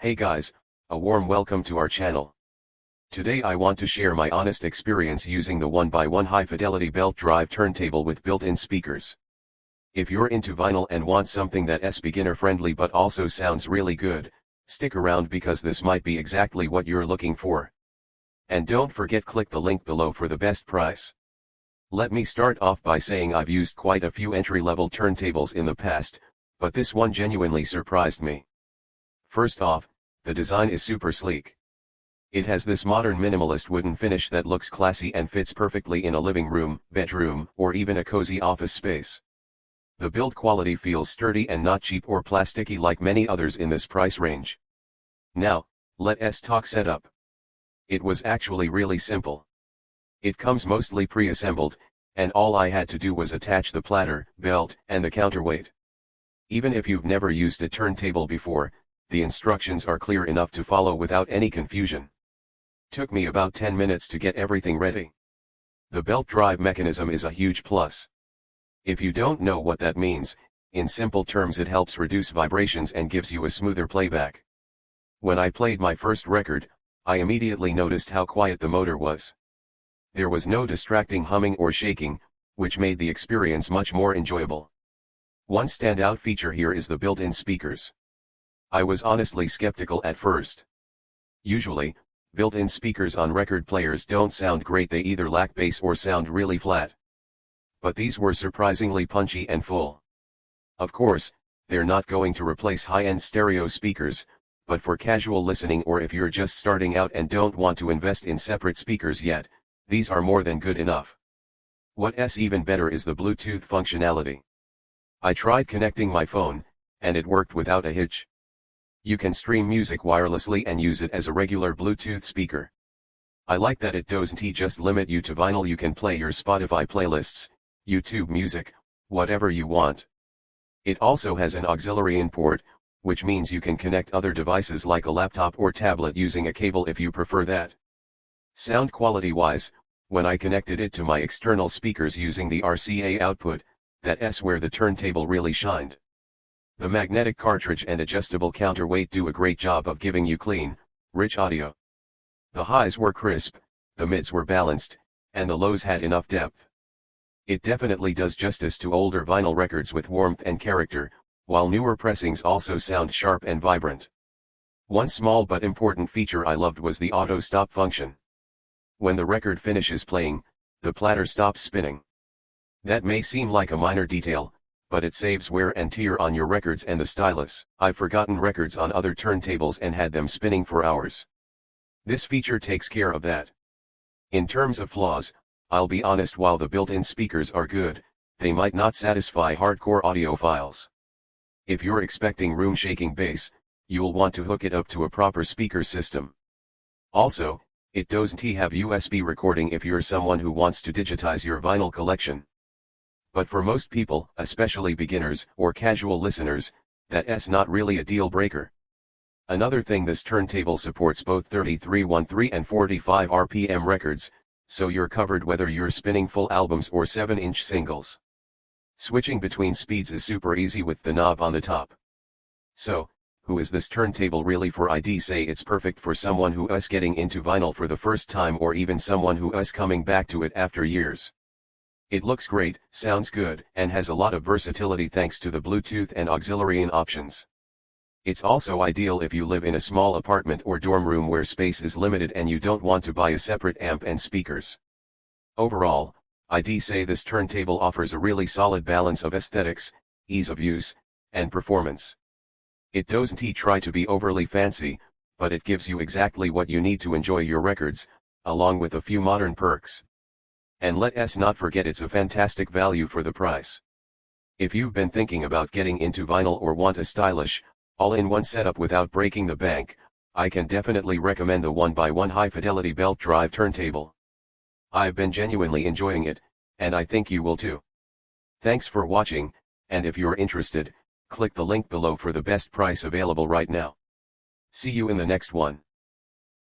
Hey guys, a warm welcome to our channel. Today I want to share my honest experience using the 1x1 high fidelity belt drive turntable with built-in speakers. If you're into vinyl and want something that's beginner friendly but also sounds really good, stick around because this might be exactly what you're looking for. And don't forget click the link below for the best price. Let me start off by saying I've used quite a few entry-level turntables in the past, but this one genuinely surprised me. First off, the design is super sleek. It has this modern minimalist wooden finish that looks classy and fits perfectly in a living room, bedroom, or even a cozy office space. The build quality feels sturdy and not cheap or plasticky like many others in this price range. Now, let's talk setup. It was actually really simple. It comes mostly pre-assembled, and all I had to do was attach the platter, belt, and the counterweight. Even if you've never used a turntable before, the instructions are clear enough to follow without any confusion. Took me about 10 minutes to get everything ready. The belt drive mechanism is a huge plus. If you don't know what that means, in simple terms it helps reduce vibrations and gives you a smoother playback. When I played my first record, I immediately noticed how quiet the motor was. There was no distracting humming or shaking, which made the experience much more enjoyable. One standout feature here is the built-in speakers. I was honestly skeptical at first. Usually, built-in speakers on record players don't sound great, they either lack bass or sound really flat. But these were surprisingly punchy and full. Of course, they're not going to replace high-end stereo speakers, but for casual listening or if you're just starting out and don't want to invest in separate speakers yet, these are more than good enough. What's even better is the Bluetooth functionality. I tried connecting my phone, and it worked without a hitch. You can stream music wirelessly and use it as a regular Bluetooth speaker. I like that it doesn't just limit you to vinyl, you can play your Spotify playlists, YouTube music, whatever you want. It also has an auxiliary in port, which means you can connect other devices like a laptop or tablet using a cable if you prefer that. Sound quality wise, when I connected it to my external speakers using the RCA output, that's where the turntable really shined. The magnetic cartridge and adjustable counterweight do a great job of giving you clean, rich audio. The highs were crisp, the mids were balanced, and the lows had enough depth. It definitely does justice to older vinyl records with warmth and character, while newer pressings also sound sharp and vibrant. One small but important feature I loved was the auto stop function. When the record finishes playing, the platter stops spinning. That may seem like a minor detail, but it saves wear and tear on your records and the stylus. I've forgotten records on other turntables and had them spinning for hours. This feature takes care of that. In terms of flaws, I'll be honest, while the built-in speakers are good, they might not satisfy hardcore audiophiles. If you're expecting room-shaking bass, you'll want to hook it up to a proper speaker system. Also, it doesn't have USB recording if you're someone who wants to digitize your vinyl collection. But for most people, especially beginners or casual listeners, that's not really a deal breaker. Another thing, this turntable supports both 3313 and 45 RPM records, so you're covered whether you're spinning full albums or 7-inch singles. Switching between speeds is super easy with the knob on the top. So, who is this turntable really for? I'd say it's perfect for someone who is getting into vinyl for the first time or even someone who is coming back to it after years. It looks great, sounds good, and has a lot of versatility thanks to the Bluetooth and auxiliary in options. It's also ideal if you live in a small apartment or dorm room where space is limited and you don't want to buy a separate amp and speakers. Overall, I'd say this turntable offers a really solid balance of aesthetics, ease of use, and performance. It doesn't try to be overly fancy, but it gives you exactly what you need to enjoy your records, along with a few modern perks. And let's not forget it's a fantastic value for the price. If you've been thinking about getting into vinyl or want a stylish, all-in-one setup without breaking the bank, I can definitely recommend the 1x1 high fidelity belt drive turntable. I've been genuinely enjoying it, and I think you will too. Thanks for watching, and if you're interested, click the link below for the best price available right now. See you in the next one.